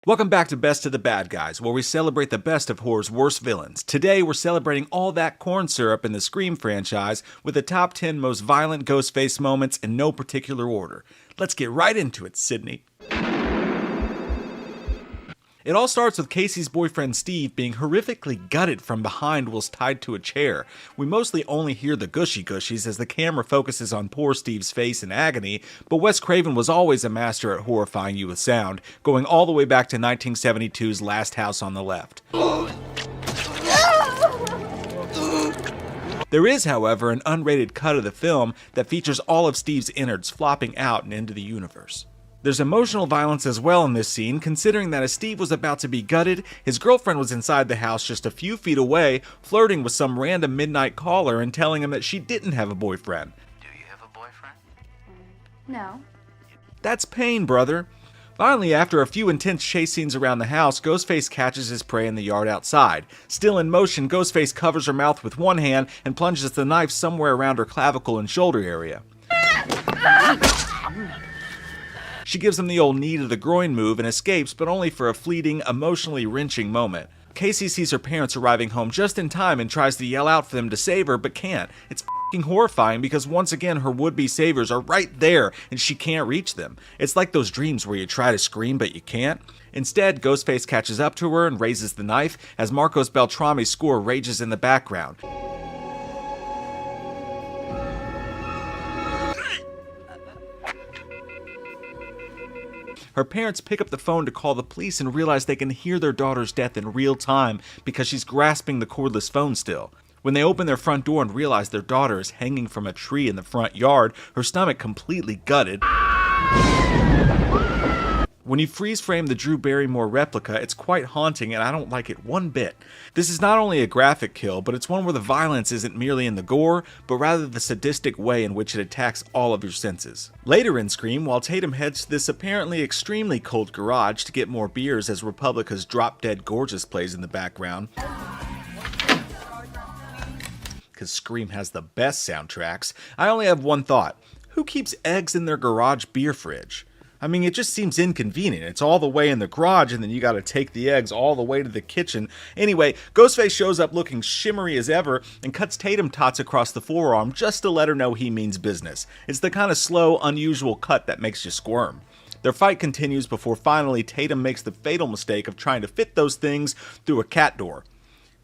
Welcome back to Best of the Bad Guys, where we celebrate the best of horror's worst villains. Today, we're celebrating all that corn syrup in the Scream franchise with the top 10 most violent Ghostface moments in no particular order. Let's get right into it, Sydney. It all starts with Casey's boyfriend Steve being horrifically gutted from behind whilst tied to a chair. We mostly only hear the gushy-gushies as the camera focuses on poor Steve's face in agony, but Wes Craven was always a master at horrifying you with sound, going all the way back to 1972's Last House on the Left. There is, however, an unrated cut of the film that features all of Steve's innards flopping out and into the universe. There's emotional violence as well in this scene, considering that as Steve was about to be gutted, his girlfriend was inside the house just a few feet away, flirting with some random midnight caller and telling him that she didn't have a boyfriend. Do you have a boyfriend? No. That's pain, brother. Finally, after a few intense chase scenes around the house, Ghostface catches his prey in the yard outside. Still in motion, Ghostface covers her mouth with one hand and plunges the knife somewhere around her clavicle and shoulder area. She gives him the old knee to the groin move and escapes, but only for a fleeting, emotionally wrenching moment. Casey sees her parents arriving home just in time and tries to yell out for them to save her, but can't. It's f***ing horrifying because once again her would-be saviors are right there and she can't reach them. It's like those dreams where you try to scream but you can't. Instead, Ghostface catches up to her and raises the knife as Marcos Beltrami's score rages in the background. Her parents pick up the phone to call the police and realize they can hear their daughter's death in real time because she's grasping the cordless phone still. When they open their front door and realize their daughter is hanging from a tree in the front yard, her stomach completely gutted. When you freeze frame the Drew Barrymore replica, it's quite haunting and I don't like it one bit. This is not only a graphic kill, but it's one where the violence isn't merely in the gore, but rather the sadistic way in which it attacks all of your senses. Later in Scream, while Tatum heads to this apparently extremely cold garage to get more beers as Republica's Drop Dead Gorgeous plays in the background, because Scream has the best soundtracks, I only have one thought. Who keeps eggs in their garage beer fridge? I mean, it just seems inconvenient. It's all the way in the garage, and then you gotta take the eggs all the way to the kitchen. Anyway, Ghostface shows up looking shimmery as ever and cuts Tatum Tots across the forearm just to let her know he means business. It's the kind of slow, unusual cut that makes you squirm. Their fight continues before finally Tatum makes the fatal mistake of trying to fit those things through a cat door.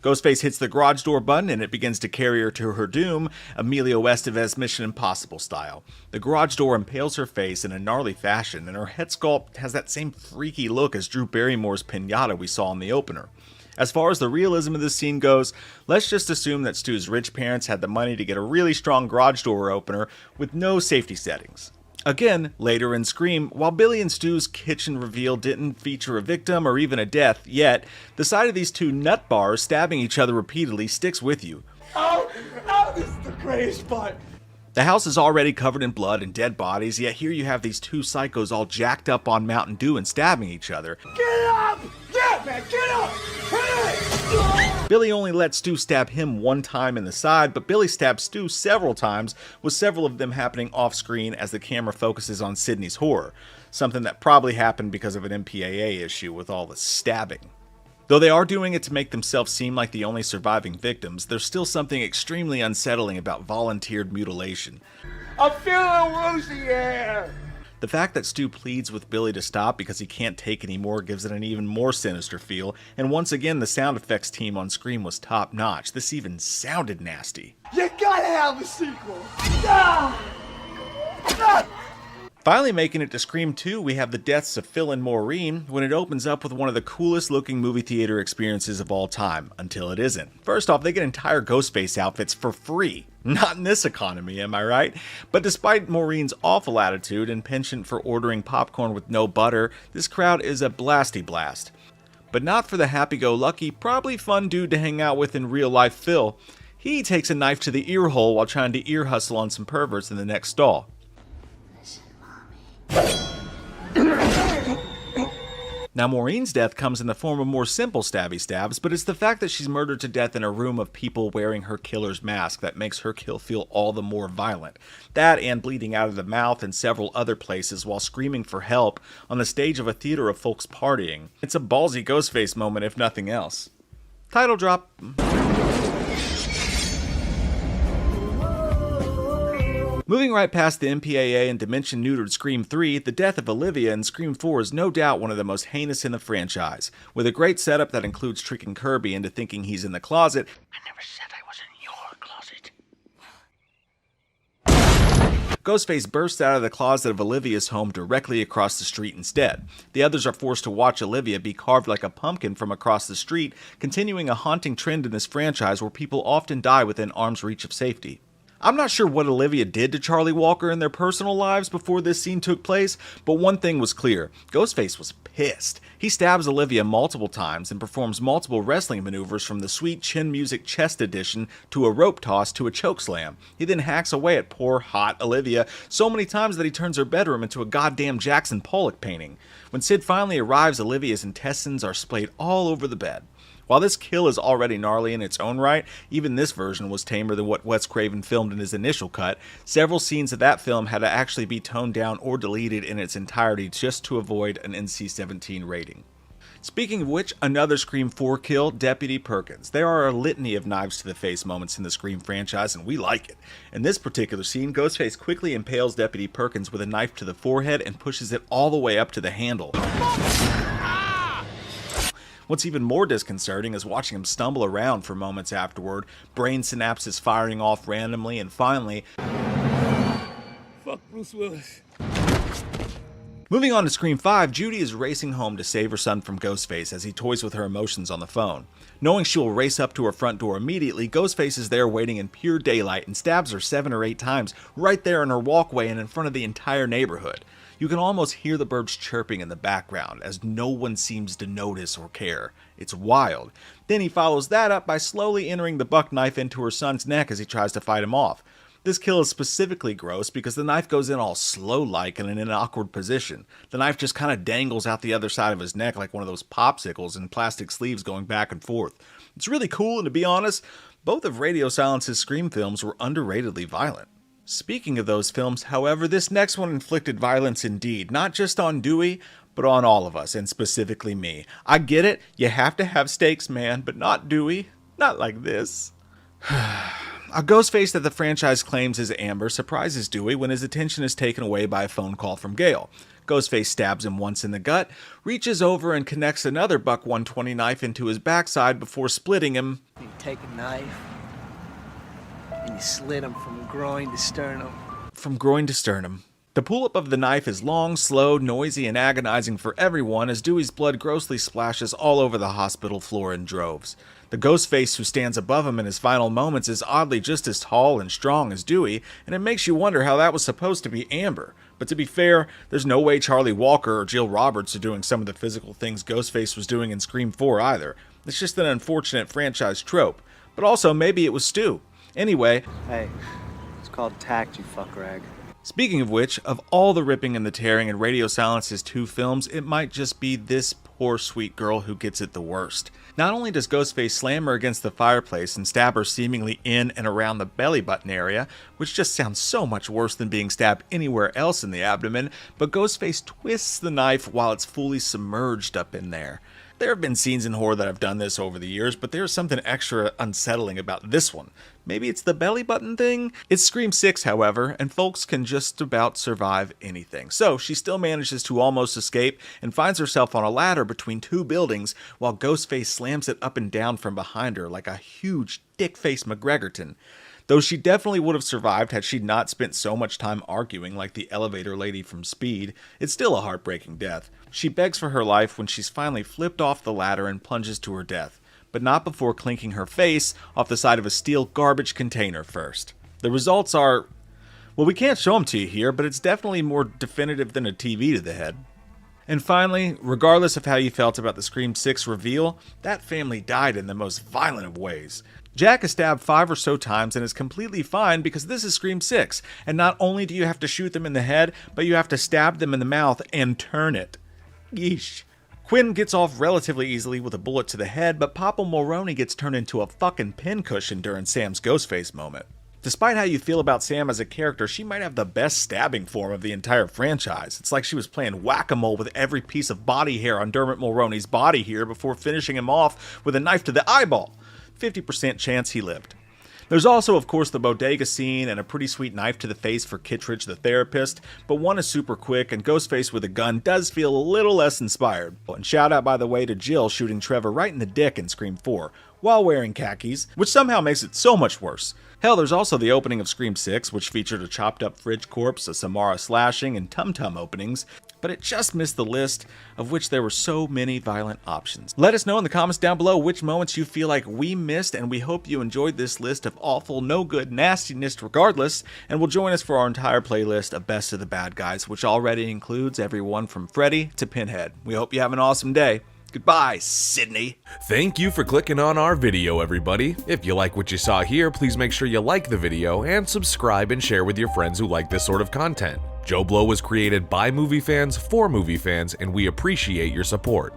Ghostface hits the garage door button and it begins to carry her to her doom, Emilio Estevez Mission Impossible style. The garage door impales her face in a gnarly fashion and her head sculpt has that same freaky look as Drew Barrymore's pinata we saw in the opener. As far as the realism of this scene goes, let's just assume that Stu's rich parents had the money to get a really strong garage door opener with no safety settings. Again, later in Scream, while Billy and Stu's kitchen reveal didn't feature a victim or even a death yet, the sight of these two nut bars stabbing each other repeatedly sticks with you. Oh, this is the greatest part. The house is already covered in blood and dead bodies, yet here you have these two psychos all jacked up on Mountain Dew and stabbing each other. Get up! Yeah, man, get up! Hey! Billy only let Stu stab him one time in the side, but Billy stabs Stu several times, with several of them happening off screen as the camera focuses on Sydney's horror, something that probably happened because of an MPAA issue with all the stabbing. Though they are doing it to make themselves seem like the only surviving victims, there's still something extremely unsettling about volunteered mutilation. I'm feeling woozy here! The fact that Stu pleads with Billy to stop because he can't take anymore gives it an even more sinister feel, and once again the sound effects team on Scream was top notch. This even sounded nasty. You gotta have a sequel! Ah! Ah! Finally making it to Scream 2, we have the deaths of Phil and Maureen when it opens up with one of the coolest looking movie theater experiences of all time, until it isn't. First off, they get entire Ghostface outfits for free. Not in this economy, am I right? But despite Maureen's awful attitude and penchant for ordering popcorn with no butter, this crowd is a blasty blast. But not for the happy-go-lucky, probably fun dude to hang out with in real life Phil. He takes a knife to the ear hole while trying to ear hustle on some perverts in the next stall. Now, Maureen's death comes in the form of more simple stabby stabs, but it's the fact that she's murdered to death in a room of people wearing her killer's mask that makes her kill feel all the more violent. That and bleeding out of the mouth and several other places while screaming for help on the stage of a theater of folks partying. It's a ballsy Ghostface moment if nothing else. Title drop. Moving right past the MPAA and dimension-neutered Scream 3, the death of Olivia in Scream 4 is no doubt one of the most heinous in the franchise, with a great setup that includes tricking Kirby into thinking he's in the closet. I never said I was in your closet. Ghostface bursts out of the closet of Olivia's home directly across the street instead. The others are forced to watch Olivia be carved like a pumpkin from across the street, continuing a haunting trend in this franchise where people often die within arm's reach of safety. I'm not sure what Olivia did to Charlie Walker in their personal lives before this scene took place, but one thing was clear. Ghostface was pissed. He stabs Olivia multiple times and performs multiple wrestling maneuvers from the sweet chin music chest edition to a rope toss to a chokeslam. He then hacks away at poor, hot Olivia so many times that he turns her bedroom into a goddamn Jackson Pollock painting. When Sid finally arrives, Olivia's intestines are splayed all over the bed. While this kill is already gnarly in its own right, even this version was tamer than what Wes Craven filmed in his initial cut. Several scenes of that film had to actually be toned down or deleted in its entirety just to avoid an NC-17 rating. Speaking of which, another Scream 4 kill, Deputy Perkins. There are a litany of knives to the face moments in the Scream franchise, and we like it. In this particular scene, Ghostface quickly impales Deputy Perkins with a knife to the forehead and pushes it all the way up to the handle. What's even more disconcerting is watching him stumble around for moments afterward, brain synapses firing off randomly, and finally... Fuck Bruce Willis. Moving on to Scream 5, Judy is racing home to save her son from Ghostface as he toys with her emotions on the phone. Knowing she will race up to her front door immediately, Ghostface is there waiting in pure daylight and stabs her 7 or 8 times right there in her walkway and in front of the entire neighborhood. You can almost hear the birds chirping in the background as no one seems to notice or care. It's wild. Then he follows that up by slowly entering the buck knife into her son's neck as he tries to fight him off. This kill is specifically gross because the knife goes in all slow-like and in an awkward position. The knife just kind of dangles out the other side of his neck like one of those popsicles and plastic sleeves going back and forth. It's really cool, and to be honest, both of Radio Silence's Scream films were underratedly violent. Speaking of those films, however, this next one inflicted violence indeed, not just on Dewey, but on all of us, and specifically me. I get it, you have to have stakes, man, but not Dewey. Not like this. A Ghostface that the franchise claims is Amber surprises Dewey when his attention is taken away by a phone call from Gale. Ghostface stabs him once in the gut, reaches over and connects another Buck 120 knife into his backside before splitting him. You take a knife and you slit him from groin to sternum. From groin to sternum. The pull-up of the knife is long, slow, noisy, and agonizing for everyone as Dewey's blood grossly splashes all over the hospital floor in droves. The Ghostface who stands above him in his final moments is oddly just as tall and strong as Dewey, and it makes you wonder how that was supposed to be Amber. But to be fair, there's no way Charlie Walker or Jill Roberts are doing some of the physical things Ghostface was doing in Scream 4 either. It's just an unfortunate franchise trope. But also, maybe it was Stu. Anyway... Hey, it's called tact, you fuck rag. Speaking of which, of all the ripping and the tearing in Radio Silence's 2 films, it might just be this poor sweet girl who gets it the worst. Not only does Ghostface slam her against the fireplace and stab her seemingly in and around the belly button area, which just sounds so much worse than being stabbed anywhere else in the abdomen, but Ghostface twists the knife while it's fully submerged up in there. There have been scenes in horror that have done this over the years, but there's something extra unsettling about this one. Maybe it's the belly button thing? It's Scream 6, however, and folks can just about survive anything. So she still manages to almost escape and finds herself on a ladder between 2 buildings while Ghostface slams it up and down from behind her like a huge dick-face McGregorton. Though she definitely would have survived had she not spent so much time arguing like the elevator lady from Speed, it's still a heartbreaking death. She begs for her life when she's finally flipped off the ladder and plunges to her death, but not before clinking her face off the side of a steel garbage container first. The results are... well, we can't show them to you here, but it's definitely more definitive than a TV to the head. And finally, regardless of how you felt about the Scream 6 reveal, that family died in the most violent of ways. Jack is stabbed 5 or so times and is completely fine because this is Scream 6, and not only do you have to shoot them in the head, but you have to stab them in the mouth and turn it. Yeesh. Quinn gets off relatively easily with a bullet to the head, but Papa Mulroney gets turned into a fucking pincushion during Sam's Ghostface moment. Despite how you feel about Sam as a character, she might have the best stabbing form of the entire franchise. It's like she was playing whack-a-mole with every piece of body hair on Dermot Mulroney's body here before finishing him off with a knife to the eyeball. 50% chance he lived. There's also, of course, the bodega scene and a pretty sweet knife to the face for Kittredge the therapist, but one is super quick and Ghostface with a gun does feel a little less inspired. And shout out, by the way, to Jill shooting Trevor right in the dick in Scream 4, while wearing khakis, which somehow makes it so much worse. Hell, there's also the opening of Scream 6, which featured a chopped up fridge corpse, a Samara slashing, and tum-tum openings, but it just missed the list, of which there were so many violent options. Let us know in the comments down below which moments you feel like we missed, and we hope you enjoyed this list of awful, no good nastiness regardless, and will join us for our entire playlist of Best of the Bad Guys, which already includes everyone from Freddy to Pinhead. We hope you have an awesome day. Goodbye, Sydney. Thank you for clicking on our video, everybody. If you like what you saw here, please make sure you like the video and subscribe and share with your friends who like this sort of content. JoBlo was created by movie fans for movie fans, and we appreciate your support.